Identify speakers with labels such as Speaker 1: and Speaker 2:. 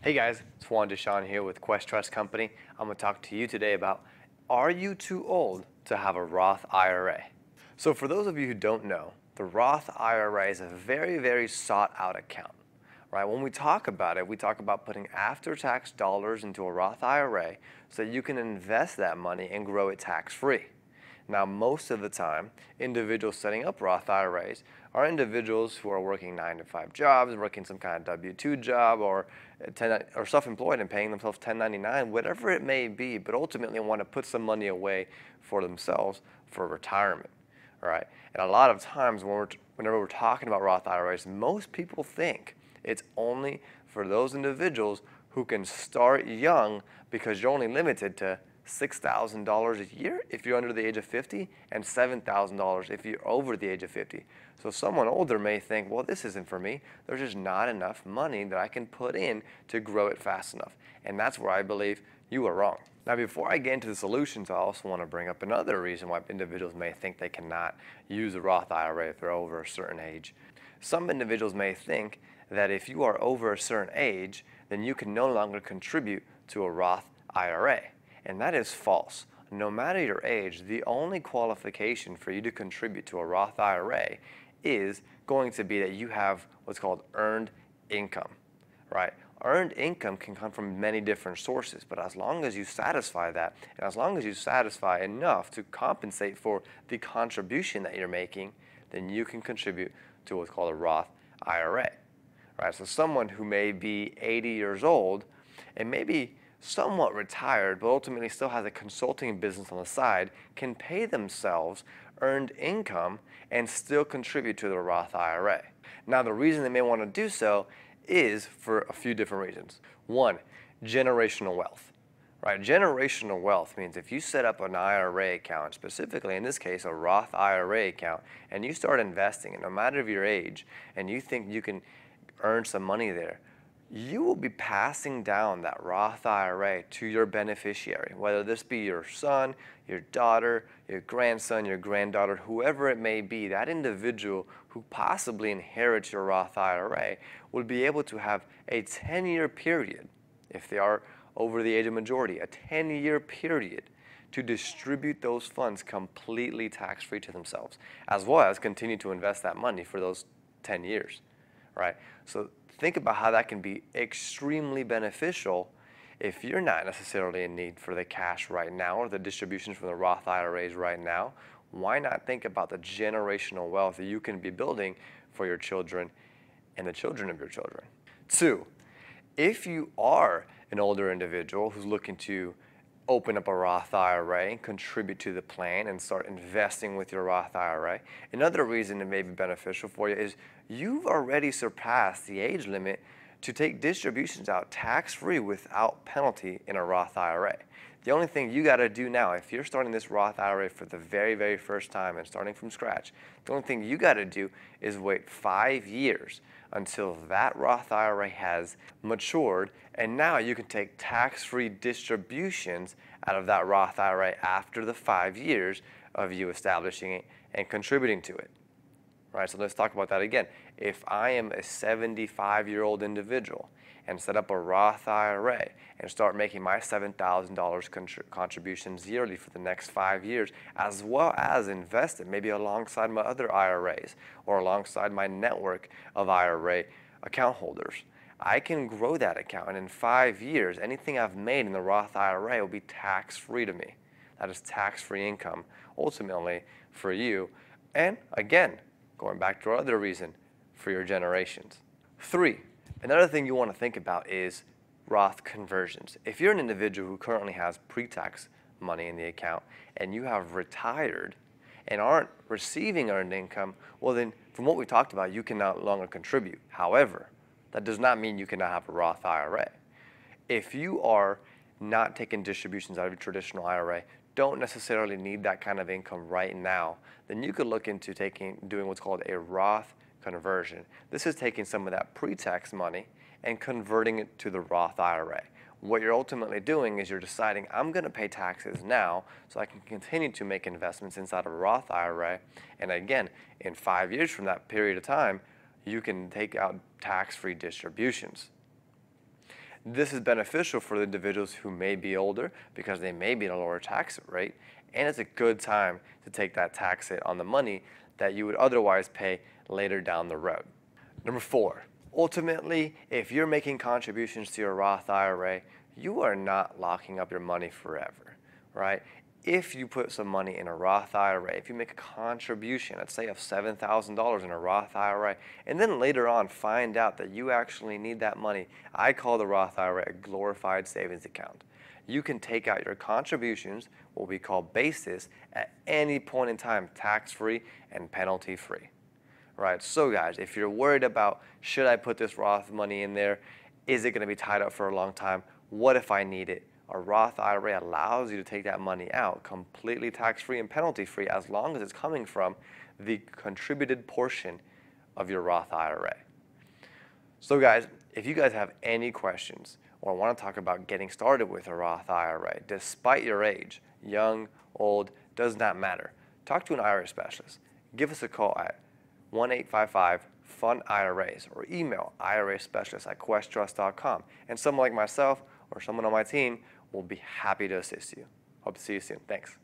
Speaker 1: Hey guys, it's Juan Deshon here with Quest Trust Company. I'm going to talk to you today about, are you too old to have a Roth IRA? So for those of you who don't know, the Roth IRA is a very sought out account, right? When we talk about it, we talk about putting after-tax dollars into a Roth IRA so that you can invest that money and grow it tax-free. Now, most of the time, individuals setting up Roth IRAs are individuals who are working 9-to-5 jobs, working some kind of W-2 job, or self-employed and paying themselves 1099, whatever it may be, but ultimately want to put some money away for themselves for retirement, all right? And a lot of times, whenever we're talking about Roth IRAs, most people think it's only for those individuals who can start young because you're only limited to $6,000 a year if you're under the age of 50 and $7,000 if you're over the age of 50. So someone older may think, well, this isn't for me. There's just not enough money that I can put in to grow it fast enough. And that's where I believe you are wrong. Now, before I get into the solutions, I also want to bring up another reason why individuals may think they cannot use a Roth IRA if they're over a certain age. Some individuals may think that if you are over a certain age, then you can no longer contribute to a Roth IRA. And that is false. No matter your age, the only qualification for you to contribute to a Roth IRA is going to be that you have what's called earned income, right? Earned income can come from many different sources, but as long as you satisfy that, and as long as you satisfy enough to compensate for the contribution that you're making, then you can contribute to what's called a Roth IRA, right? So someone who may be 80 years old and maybe somewhat retired, but ultimately still has a consulting business on the side, can pay themselves earned income and still contribute to the Roth IRA. Now, the reason they may want to do so is for a few different reasons. One, generational wealth, right? Generational wealth means if you set up an IRA account, specifically in this case a Roth IRA account, and you start investing, and no matter of your age, and you think you can earn some money there, you will be passing down that Roth IRA to your beneficiary, whether this be your son, your daughter, your grandson, your granddaughter, whoever it may be. That individual who possibly inherits your Roth IRA will be able to have a 10-year period, if they are over the age of majority, a 10-year period to distribute those funds completely tax-free to themselves, as well as continue to invest that money for those 10 years, right? So think about how that can be extremely beneficial if you're not necessarily in need for the cash right now or the distributions from the Roth IRAs right now. Why not think about the generational wealth that you can be building for your children and the children of your children? Two, if you are an older individual who's looking to open up a Roth IRA and contribute to the plan and start investing with your Roth IRA, another reason it may be beneficial for you is you've already surpassed the age limit to take distributions out tax-free without penalty in a Roth IRA. The only thing you got to do now, if you're starting this Roth IRA for the very first time and starting from scratch, the only thing you got to do is wait 5 years until that Roth IRA has matured, and now you can take tax-free distributions out of that Roth IRA after the 5 years of you establishing it and contributing to it. Right, so let's talk about that again. If I am a 75-year-old individual and set up a Roth IRA and start making my $7,000 contributions yearly for the next 5 years, as well as invest it maybe alongside my other IRAs or alongside my network of IRA account holders, I can grow that account, and in 5 years, anything I've made in the Roth IRA will be tax-free to me. That is tax-free income, ultimately, for you. And again, going back to our other reason, for your generations. Three, another thing you want to think about is Roth conversions. If you're an individual who currently has pre-tax money in the account and you have retired and aren't receiving earned income, well then, from what we talked about, you can no longer contribute. However, that does not mean you cannot have a Roth IRA. If you are not taking distributions out of your traditional IRA, don't necessarily need that kind of income right now, then you could look into doing what's called a Roth conversion. This is taking some of that pre-tax money and converting it to the Roth IRA. What you're ultimately doing is you're deciding, I'm going to pay taxes now so I can continue to make investments inside of a Roth IRA. And again, in 5 years from that period of time, you can take out tax-free distributions. This is beneficial for the individuals who may be older because they may be in a lower tax rate, and it's a good time to take that tax hit on the money that you would otherwise pay later down the road. Number 4, ultimately, if you're making contributions to your Roth IRA, you are not locking up your money forever, right? If you put some money in a Roth IRA, if you make a contribution, let's say of $7,000 in a Roth IRA, and then later on find out that you actually need that money, I call the Roth IRA a glorified savings account. You can take out your contributions, what we call basis, at any point in time, tax-free and penalty-free. Right, so guys, if you're worried about, should I put this Roth money in there? Is it going to be tied up for a long time? What if I need it? A Roth IRA allows you to take that money out completely tax-free and penalty-free as long as it's coming from the contributed portion of your Roth IRA. So guys, if you guys have any questions or want to talk about getting started with a Roth IRA, despite your age, young, old, does not matter, talk to an IRA specialist. Give us a call at 1-855-FUN-IRAs or email iraspecialist@questtrust.com, and someone like myself or someone on my team will be happy to assist you. Hope to see you soon. Thanks.